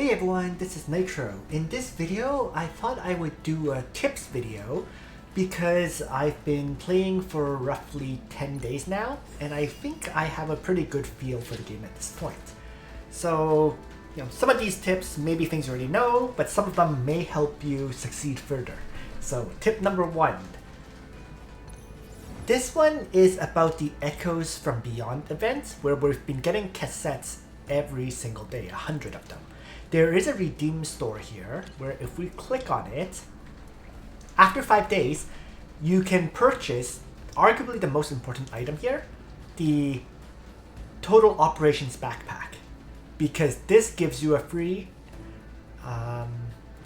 Hey everyone, this is Nitro. In this video, I thought I would do a tips video because I've been playing for roughly 10 days now, and I think I have a pretty good feel for the game at this point. So, some of these tips may be things you already know, but some of them may help you succeed further. So, tip number 1. This one is about the Echoes from Beyond events, where we've been getting cassettes every single day, 100 of them. There is a redeem store here where if we click on it, after 5 days, you can purchase arguably the most important item here, the Total Operations Backpack, because this gives you a free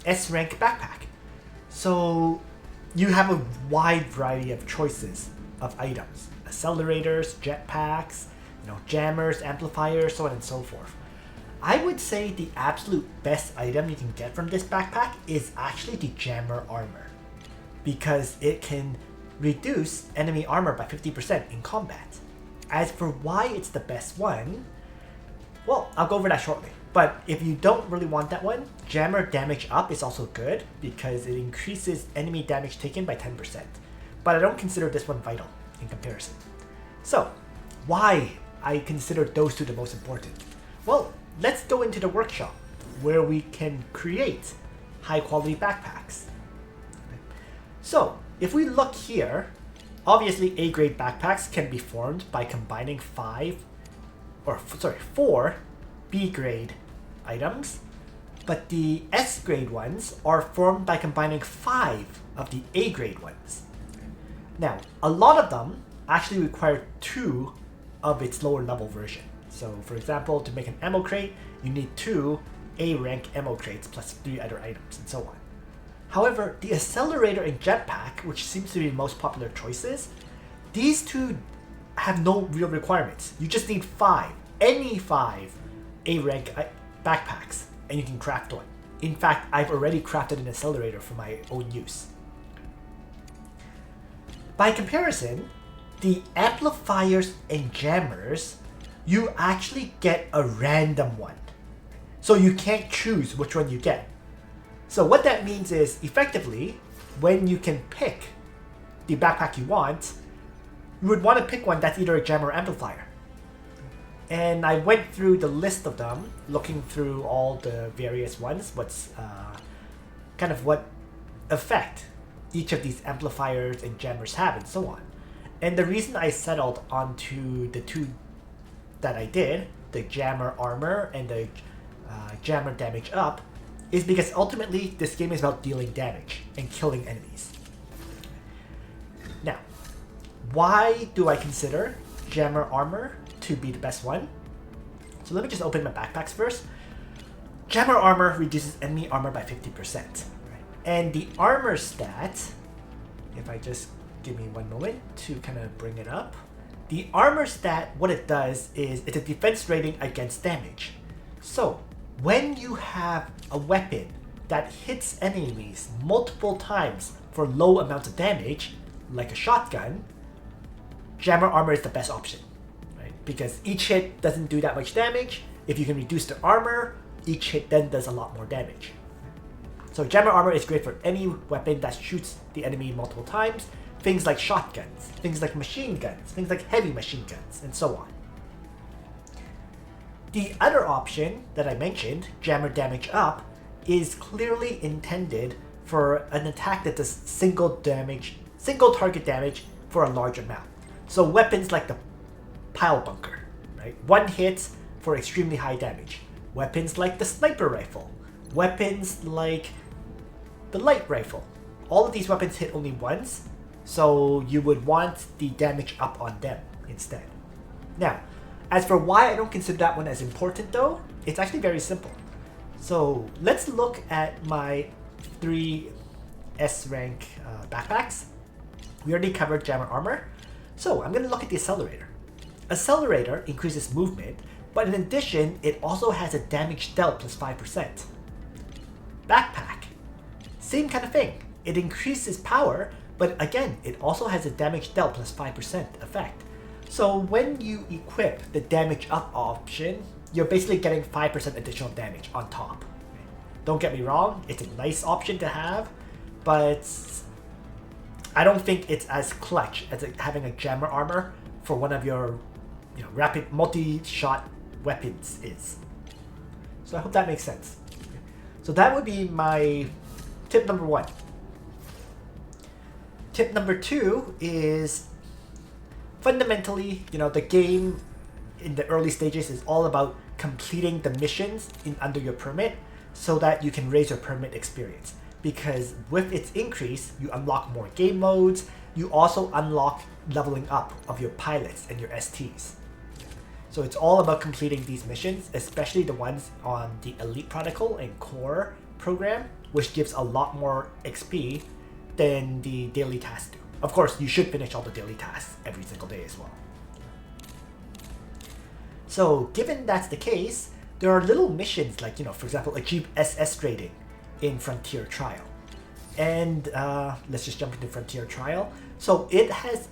S rank backpack. So you have a wide variety of choices of items, accelerators, jetpacks, jammers, amplifiers, so on and so forth. I would say the absolute best item you can get from this backpack is actually the Jammer Armor, because it can reduce enemy armor by 50% in combat. As for why it's the best one, well, I'll go over that shortly. But if you don't really want that one, Jammer Damage Up is also good because it increases enemy damage taken by 10%. But I don't consider this one vital in comparison. So, why I consider those two the most important? Well, let's go into the workshop where we can create high quality backpacks. So if we look here, obviously A grade backpacks can be formed by combining 4 B grade items, but the S grade ones are formed by combining 5 of the A grade ones. Now, a lot of them actually require 2 of its lower level version. So for example, to make an ammo crate, you need 2 A rank ammo crates plus 3 other items and so on. However, the accelerator and jetpack, which seems to be the most popular choices, these two have no real requirements. You just need 5, any 5 A rank backpacks, and you can craft one. In fact, I've already crafted an accelerator for my own use. By comparison, the amplifiers and jammers, you actually get a random one. So you can't choose which one you get. So what that means is, effectively, when you can pick the backpack you want, you would want to pick one that's either a jammer or amplifier. And I went through the list of them, looking through all the various ones, what effect each of these amplifiers and jammers have and so on. And the reason I settled onto the 2 that I did, the Jammer Armor and the Jammer Damage Up, is because ultimately this game is about dealing damage and killing enemies. Now, why do I consider Jammer Armor to be the best one? So let me just open my backpacks first. Jammer Armor reduces enemy armor by 50%. Right? And the armor stat, if I just give me one moment to kind of bring it up. The armor stat, what it does is it's a defense rating against damage. So when you have a weapon that hits enemies multiple times for low amounts of damage, like a shotgun, Jammer Armor is the best option, right? Because each hit doesn't do that much damage. If you can reduce the armor, each hit then does a lot more damage. So Jammer Armor is great for any weapon that shoots the enemy multiple times. Things like shotguns, things like machine guns, things like heavy machine guns, and so on. The other option that I mentioned, Jammer Damage Up, is clearly intended for an attack that does single target damage for a large amount. So weapons like the Pile Bunker, right? 1 hit for extremely high damage. Weapons like the Sniper Rifle, weapons like the Light Rifle. All of these weapons hit only once, so you would want the damage up on them instead. Now, as for why I don't consider that one as important though, it's actually very simple. So let's look at my 3 S rank backpacks. We already covered Jammer Armor. So I'm going to look at the accelerator. Accelerator increases movement, but in addition, it also has a damage dealt plus 5%. Backpack, same kind of thing. It increases power, but again, it also has a damage dealt plus 5% effect. So when you equip the damage up option, you're basically getting 5% additional damage on top. Don't get me wrong, it's a nice option to have, but I don't think it's as clutch as having a jammer armor for one of your rapid multi-shot weapons is. So I hope that makes sense. So that would be my tip number 1. Tip number 2 is fundamentally, the game in the early stages is all about completing the missions under your permit so that you can raise your permit experience. Because with its increase, you unlock more game modes, you also unlock leveling up of your pilots and your STs. So it's all about completing these missions, especially the ones on the Elite Protocol and Core program, which gives a lot more XP than the daily tasks do. Of course, you should finish all the daily tasks every single day as well. So given that's the case, there are little missions like, for example, achieve SS rating in Frontier Trial. And let's just jump into Frontier Trial. So it has,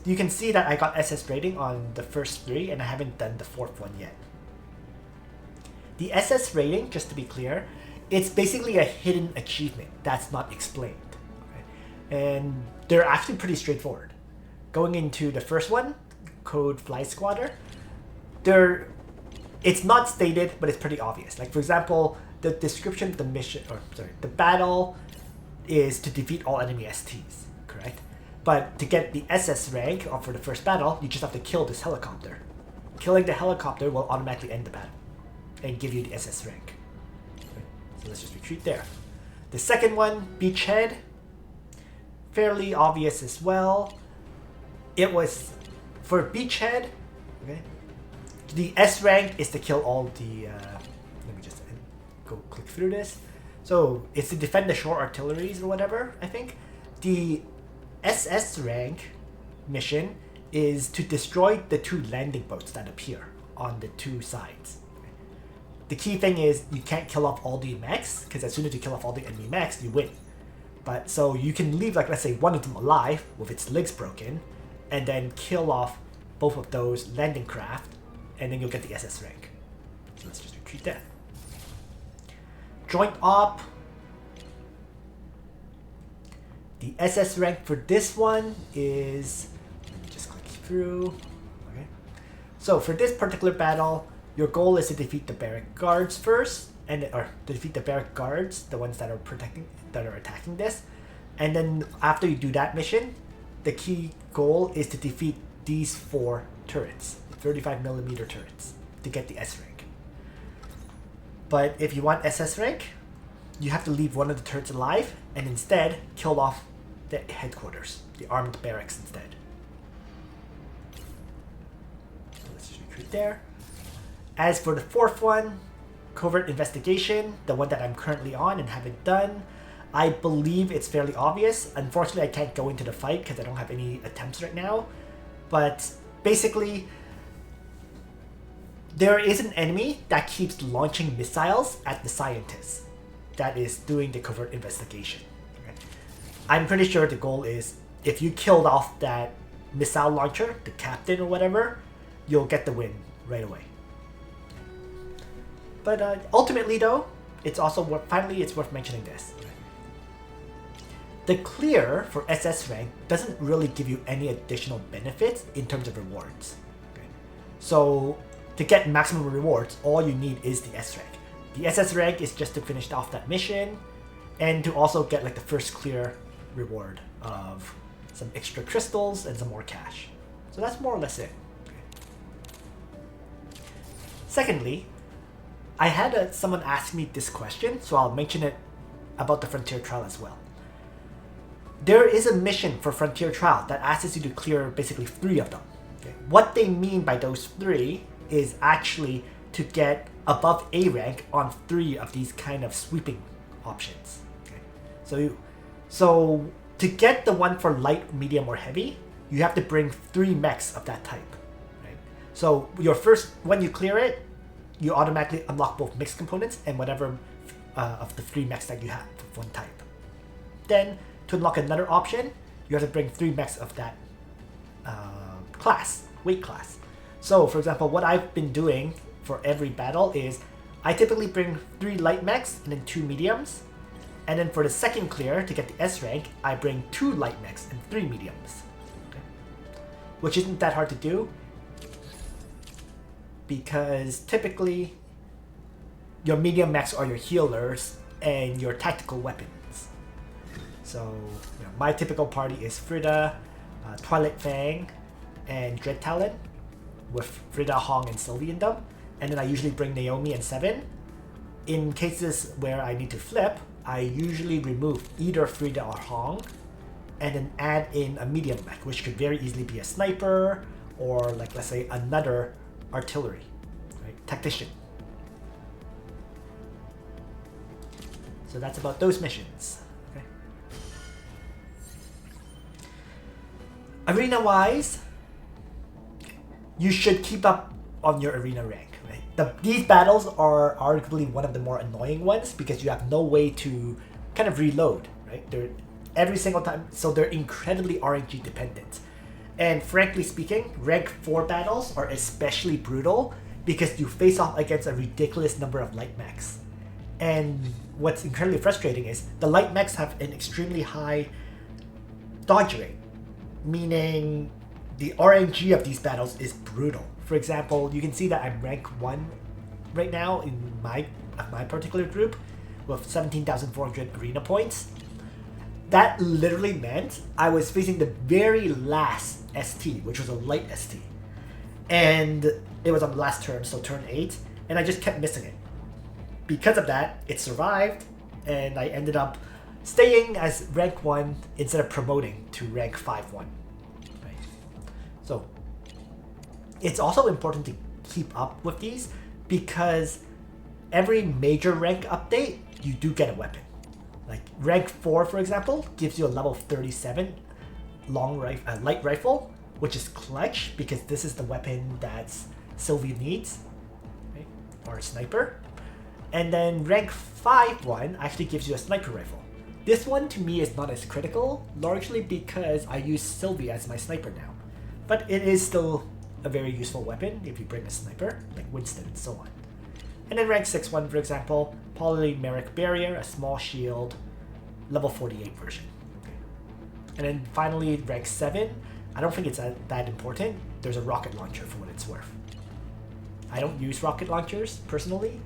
you can see that I got SS rating on the first 3 and I haven't done the 4th one yet. The SS rating, just to be clear, it's basically a hidden achievement that's not explained. Okay? And they're actually pretty straightforward. Going into the first one, Code Fly Squatter, it's not stated, but it's pretty obvious. Like, for example, the description of the mission, the battle is to defeat all enemy STs, correct? But to get the SS rank, or for the first battle, you just have to kill this helicopter. Killing the helicopter will automatically end the battle and give you the SS rank. Okay, so let's just retreat there. The second one, Beachhead, fairly obvious as well. It was, for Beachhead, okay, the S rank is to kill all the, let me just go click through this. So it's to defend the shore artilleries or whatever, I think. The SS rank mission is to destroy the 2 landing boats that appear on the 2 sides. The key thing is you can't kill off all the mechs, because as soon as you kill off all the enemy mechs, you win. But so you can leave, like, let's say one of them alive with its legs broken, and then kill off both of those landing craft, and then you'll get the SS rank. So let's just retreat that. Joint Op. The SS rank for this one is, let me just click through. Okay. So for this particular battle, your goal is to defeat the barrack guards first, or to defeat the barrack guards, the ones that are attacking this. And then after you do that mission, the key goal is to defeat these 4 turrets, 35mm turrets, to get the S rank. But if you want SS rank, you have to leave one of the turrets alive and instead kill off the headquarters, the armed barracks instead. So let's just retreat there. As for the 4th one, Covert Investigation, the one that I'm currently on and haven't done, I believe it's fairly obvious. Unfortunately, I can't go into the fight because I don't have any attempts right now. But basically, there is an enemy that keeps launching missiles at the scientists that is doing the covert investigation. Okay? I'm pretty sure the goal is if you killed off that missile launcher, the captain or whatever, you'll get the win right away. But ultimately though, it's also finally it's worth mentioning this. The clear for SS rank doesn't really give you any additional benefits in terms of rewards. Okay? So to get maximum rewards, all you need is the S rank. The SS rank is just to finish off that mission and to also get like the first clear reward of some extra crystals and some more cash. So that's more or less it. Okay. Secondly, I had someone ask me this question, so I'll mention it about the Frontier Trial as well. There is a mission for Frontier Trial that asks you to clear basically 3 of them. Okay? What they mean by those 3 is actually to get above A rank on 3 of these kind of sweeping options. Okay? So to get the one for light, medium, or heavy, you have to bring 3 mechs of that type. Right? So your first, when you clear it, you automatically unlock both mixed components and whatever of the 3 mechs that you have for one type. Then to unlock another option, you have to bring 3 mechs of that weight class. So for example, what I've been doing for every battle is I typically bring 3 light mechs and then 2 mediums. And then for the second clear, to get the S rank, I bring 2 light mechs and 3 mediums. Okay. Which isn't that hard to do, because typically your medium mechs are your healers and your tactical weapons. So my typical party is Frida, Twilight Fang, and Dread Talon, with Frida, Hong, and Sylvie in them. And then I usually bring Naomi and Seven. In cases where I need to flip, I usually remove either Frida or Hong, and then add in a medium mech, which could very easily be a sniper, or like, let's say, another artillery, right? Tactician. So that's about those missions. Okay. Arena-wise, you should keep up on your arena rank. These battles are arguably one of the more annoying ones because you have no way to kind of reload, right? They're every single time, so they're incredibly RNG dependent. And frankly speaking, rank 4 battles are especially brutal because you face off against a ridiculous number of light mechs. And what's incredibly frustrating is the light mechs have an extremely high dodge rate, meaning the RNG of these battles is brutal. For example, you can see that I'm rank 1 right now in my particular group with 17,400 arena points. That literally meant I was facing the very last ST, which was a light ST. And it was on the last turn, so turn 8, and I just kept missing it. Because of that, it survived, and I ended up staying as rank 1 instead of promoting to rank 5-1. Right? So it's also important to keep up with these because every major rank update, you do get a weapon. Like rank 4, for example, gives you a level 37 light rifle, which is clutch because this is the weapon that Sylvie needs, right? Or a sniper. And then rank 5 one actually gives you a sniper rifle. This one to me is not as critical, largely because I use Sylvie as my sniper now. But it is still a very useful weapon if you bring a sniper, like Winston and so on. And then rank 6-1, for example, polymeric barrier, a small shield, level 48 version. Okay. And then finally, rank 7, I don't think it's that important. There's a rocket launcher for what it's worth. I don't use rocket launchers personally,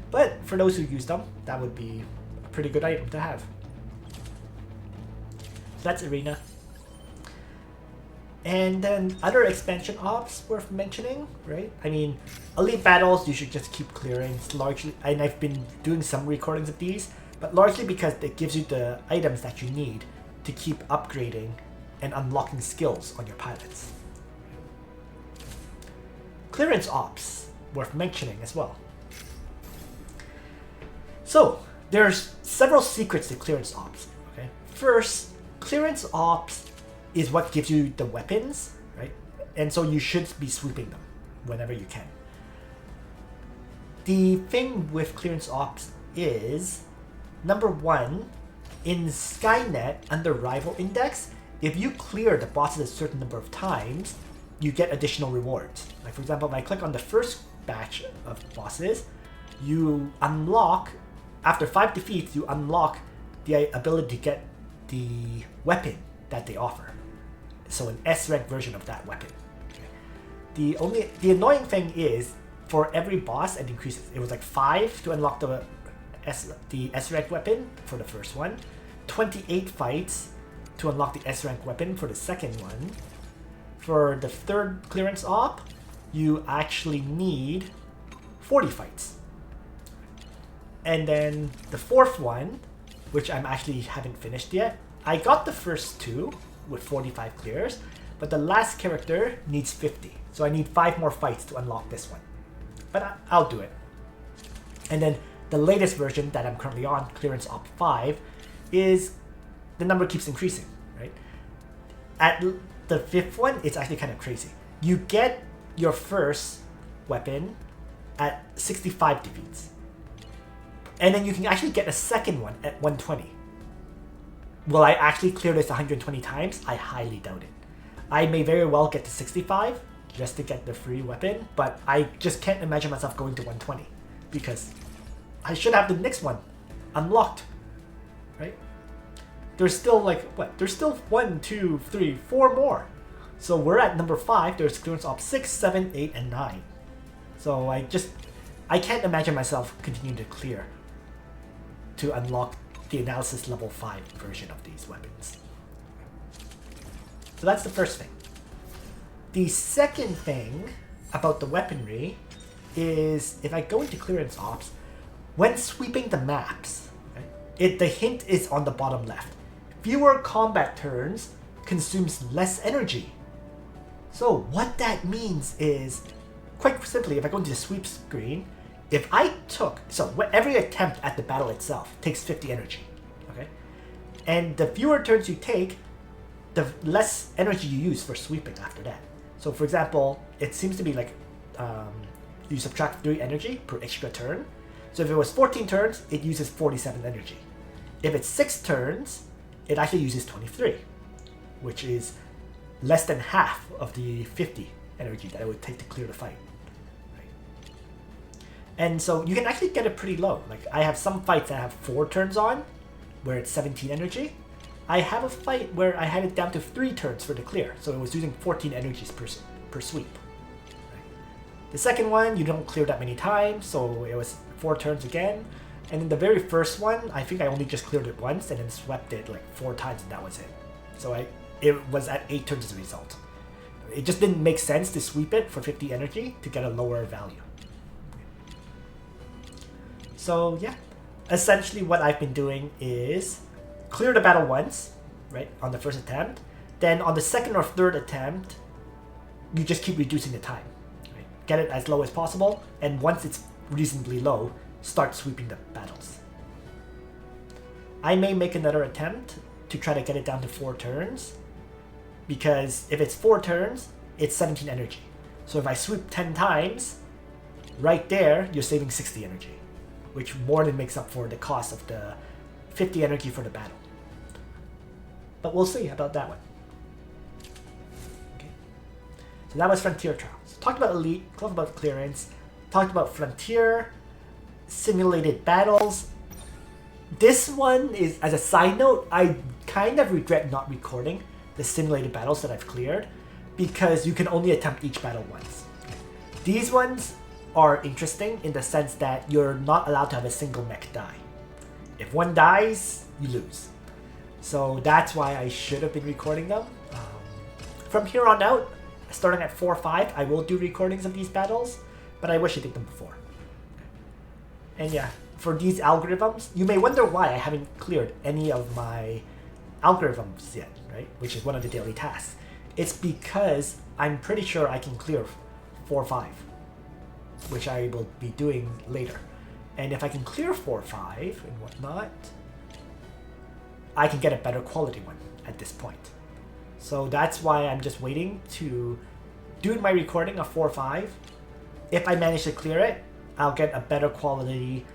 but for those who use them, that would be a pretty good item to have. So that's Arena. And then other expansion ops worth mentioning, right? I mean, Elite Battles you should just keep clearing. It's largely, and I've been doing some recordings of these, but largely because it gives you the items that you need to keep upgrading and unlocking skills on your pilots. Clearance ops worth mentioning as well. So there's several secrets to clearance ops. Okay, first, clearance ops is what gives you the weapons, right? And so you should be sweeping them whenever you can. The thing with clearance ops is, number 1, in Skynet under Rival Index, if you clear the bosses a certain number of times, you get additional rewards. Like for example, if I click on the first batch of bosses, you unlock, after 5 defeats, you unlock the ability to get the weapon that they offer. So an S-rank version of that weapon. Okay. The annoying thing is, for every boss it increases. It was like 5 to unlock the S-rank weapon for the first one, 28 fights to unlock the S-rank weapon for the second one. For the third clearance op, you actually need 40 fights. And then the fourth one, which I'm actually haven't finished yet, I got the first 2 with 45 clears, but the last character needs 50. So I need 5 more fights to unlock this one. But I'll do it. And then the latest version that I'm currently on, Clearance Op 5, is the number keeps increasing, right? At the 5th one, it's actually kind of crazy. You get your first weapon at 65 defeats. And then you can actually get a second one at 120. Will I actually clear this 120 times? I highly doubt it. I may very well get to 65 just to get the free weapon, but I just can't imagine myself going to 120. because I should have the next one unlocked, right? There's still like, what? There's still 1, 2, 3, 4 more. So we're at number 5. There's clearance of 6, 7, 8, and 9. So I can't imagine myself continuing to clear to unlock the analysis level 5 version of these weapons. So that's the first thing. The second thing about the weaponry is if I go into clearance ops, when sweeping the maps, right, the hint is on the bottom left. Fewer combat turns consumes less energy. So what that means is, quite simply, if I go into the sweep screen, if I took, so every attempt at the battle itself takes 50 energy, okay? And the fewer turns you take, the less energy you use for sweeping after that. So for example, it seems to be like you subtract 3 energy per extra turn. So if it was 14 turns, it uses 47 energy. If it's 6 turns, it actually uses 23, which is less than half of the 50 energy that it would take to clear the fight. Right? And so you can actually get it pretty low. Like I have some fights that have 4 turns on, where it's 17 energy. I have a fight where I had it down to 3 turns for the clear, so it was using 14 energies per sweep. Right? The second one, you don't clear that many times, so it was 4 turns again. And in the very first one, I think I only just cleared it once and then swept it like 4 times and that was it. So it was at 8 turns as a result. It just didn't make sense to sweep it for 50 energy to get a lower value. So yeah, essentially what I've been doing is clear the battle once, right, on the first attempt. Then on the second or third attempt, you just keep reducing the time. Right? Get it as low as possible, and once it's reasonably low, start sweeping the battles. I may make another attempt to try to get it down to 4 turns, because if it's 4 turns, it's 17 energy. So if I sweep 10 times, right there, you're saving 60 energy, which more than makes up for the cost of the 50 energy for the battle. But we'll see about that one. Okay. So that was Frontier Trials. Talked about Elite, talked about Clearance, talked about Frontier, simulated battles. This one is, as a side note, I kind of regret not recording the simulated battles that I've cleared because you can only attempt each battle once. These ones are interesting in the sense that you're not allowed to have a single mech die. If one dies, you lose. So that's why I should have been recording them. From here on out, starting at 4-5, I will do recordings of these battles, but I wish I did them before. And yeah, for these algorithms, you may wonder why I haven't cleared any of my algorithms yet, right? Which is one of the daily tasks. It's because I'm pretty sure I can clear 4-5, which I will be doing later. And if I can clear 4-5 and whatnot, I can get a better quality one at this point. So that's why I'm just waiting to do my recording of 4-5. If I manage to clear it, I'll get a better quality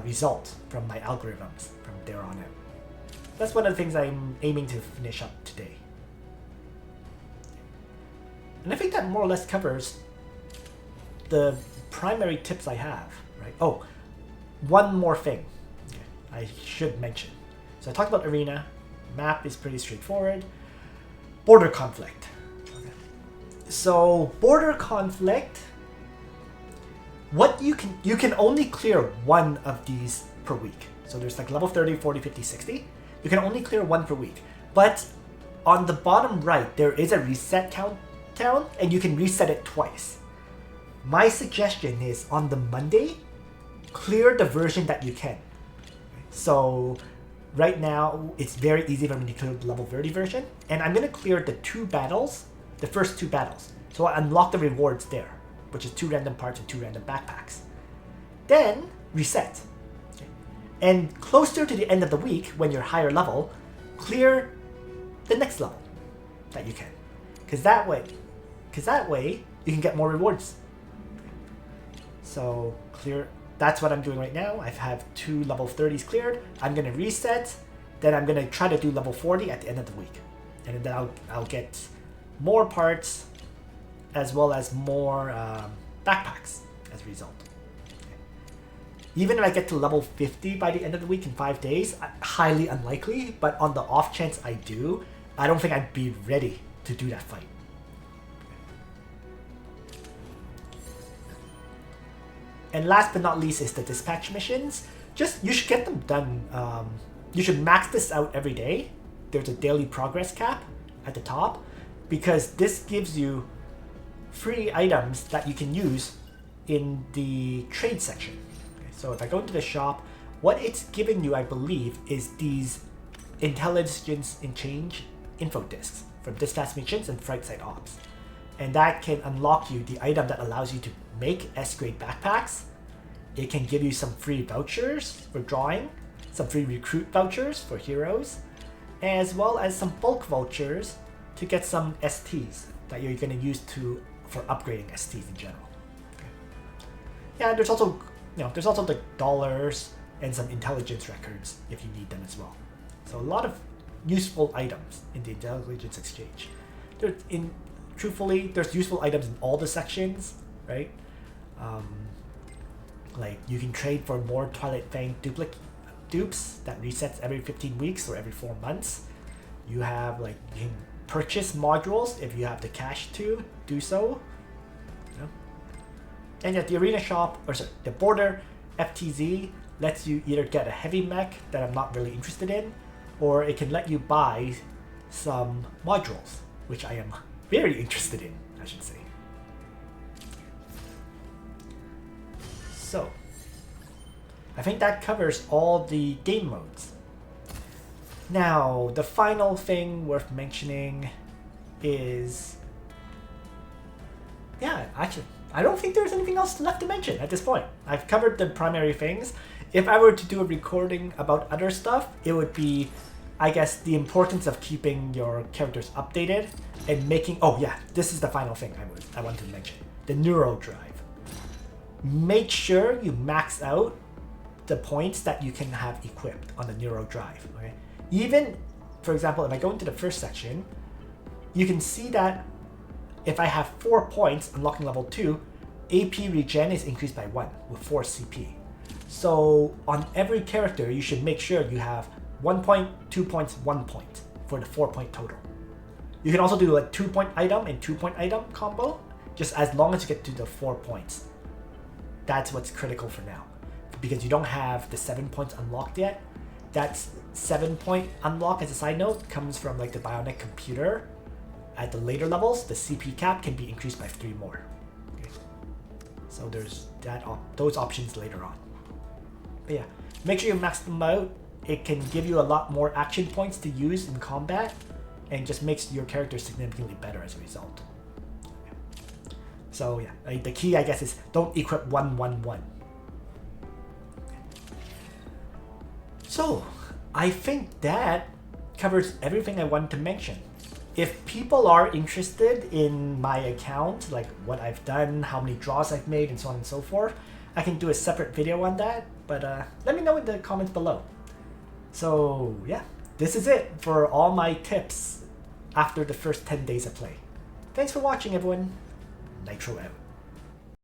result from my algorithms from there on out. That's one of the things I'm aiming to finish up today. And I think that more or less covers the primary tips I have, right? Oh, one more thing I should mention. So I talked about Arena. Map is pretty straightforward. Border conflict. Okay. So border conflict, what you can only clear one of these per week. So there's like level 30, 40, 50, 60. You can only clear one per week. But on the bottom right, there is a reset countdown, and you can reset it twice. My suggestion is on the Monday, clear the version that you can. So right now, it's very easy for me to clear the level 30 version, and I'm going to clear the 2 battles, the first 2 battles. So I unlock the rewards there, which is 2 random parts and 2 random backpacks. Then reset. Okay. And closer to the end of the week, when you're higher level, clear the next level that you can. Because that way, you can get more rewards. So clear. That's what I'm doing right now. I have 2 level 30s cleared. I'm going to reset. Then I'm going to try to do level 40 at the end of the week. And then I'll get more parts as well as more backpacks as a result. Okay. Even if I get to level 50 by the end of the week in 5 days, highly unlikely, but on the off chance I do, I don't think I'd be ready to do that fight. And last but not least is the dispatch missions. You should get them done. You should max this out every day. There's a daily progress cap at the top, because this gives you free items that you can use in the trade section. Okay, so if I go into the shop, what it's giving you, I believe, is these intelligence and change info discs from dispatch missions and fright site ops. And that can unlock you the item that allows you to make S-grade backpacks. It can give you some free vouchers for drawing, some free recruit vouchers for heroes, as well as some bulk vouchers to get some STs that you're going to use for upgrading STs in general. Okay. Yeah, there's also the dollars and some intelligence records if you need them as well. So a lot of useful items in the intelligence exchange. Truthfully, there's useful items in all the sections, right? Like you can trade for more Twilight Fang dupes that resets every 15 weeks or every 4 months. You can purchase modules if you have the cash to do so. And at the arena shop, the border FTZ lets you either get a heavy mech that I'm not really interested in, or it can let you buy some modules, which I am very interested in, I should say. So, I think that covers all the game modes. Now, the final thing worth mentioning is... Yeah, actually, I don't think there's anything else left to mention at this point. I've covered the primary things. If I were to do a recording about other stuff, it would be, I guess, the importance of keeping your characters updated and making... Oh yeah, this is the final thing I want to mention. The Neuro Drive. Make sure you max out the points that you can have equipped on the Neuro Drive. Okay? Even, for example, if I go into the first section, you can see that if I have 4 points unlocking level 2, AP regen is increased by 1 with 4 CP. So on every character, you should make sure you have 1 point, 2 points, 1 point for the 4-point total. You can also do a 2-point item and 2-point item combo, just as long as you get to the 4 points. That's what's critical for now, because you don't have the 7 points unlocked yet. That 7-point unlock, as a side note, comes from like the bionic computer. At the later levels, the CP cap can be increased by 3 more. Okay. So there's those options later on. But yeah, make sure you max them out. It can give you a lot more action points to use in combat, and just makes your character significantly better as a result. So yeah, the key, I guess, is don't equip 1-1-1. So I think that covers everything I wanted to mention. If people are interested in my account, like what I've done, how many draws I've made, and so on and so forth, I can do a separate video on that, but let me know in the comments below. So yeah, this is it for all my tips after the first 10 days of play. Thanks for watching, everyone. Nitro out.